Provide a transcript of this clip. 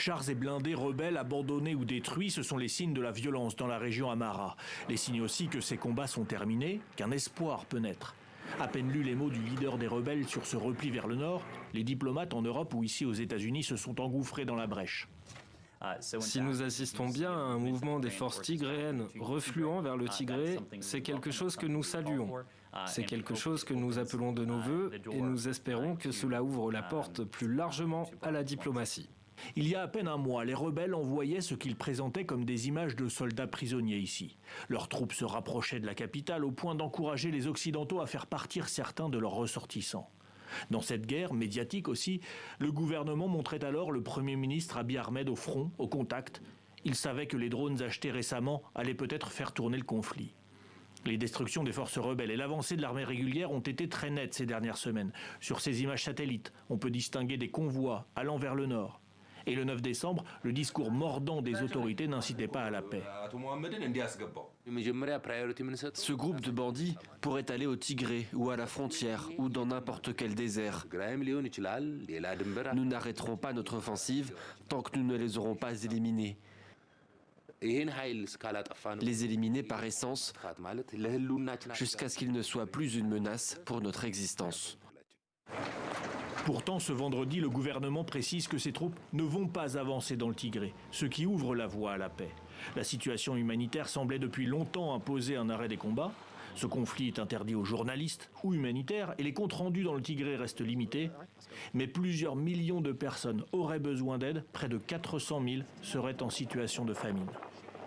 Chars et blindés rebelles abandonnés ou détruits, ce sont les signes de la violence dans la région Amhara. Les signes aussi que ces combats sont terminés, qu'un espoir peut naître. À peine lus les mots du leader des rebelles sur ce repli vers le nord, les diplomates en Europe ou ici aux États-Unis se sont engouffrés dans la brèche. Si nous assistons bien à un mouvement des forces tigréennes refluant vers le Tigré, c'est quelque chose que nous saluons. C'est quelque chose que nous appelons de nos vœux et nous espérons que cela ouvre la porte plus largement à la diplomatie. Il y a à peine un mois, les rebelles envoyaient ce qu'ils présentaient comme des images de soldats prisonniers ici. Leurs troupes se rapprochaient de la capitale au point d'encourager les Occidentaux à faire partir certains de leurs ressortissants. Dans cette guerre, médiatique aussi, le gouvernement montrait alors le Premier ministre Abiy Ahmed au front, au contact. Il savait que les drones achetés récemment allaient peut-être faire tourner le conflit. Les destructions des forces rebelles et l'avancée de l'armée régulière ont été très nettes ces dernières semaines. Sur ces images satellites, on peut distinguer des convois allant vers le nord. Et le 9 décembre, le discours mordant des autorités n'incitait pas à la paix. Ce groupe de bandits pourrait aller au Tigré ou à la frontière ou dans n'importe quel désert. Nous n'arrêterons pas notre offensive tant que nous ne les aurons pas éliminés. Les éliminer par essence jusqu'à ce qu'ils ne soient plus une menace pour notre existence. Pourtant, ce vendredi, le gouvernement précise que ses troupes ne vont pas avancer dans le Tigré, ce qui ouvre la voie à la paix. La situation humanitaire semblait depuis longtemps imposer un arrêt des combats. Ce conflit est interdit aux journalistes ou humanitaires et les comptes rendus dans le Tigré restent limités. Mais plusieurs millions de personnes auraient besoin d'aide, près de 400 000 seraient en situation de famine.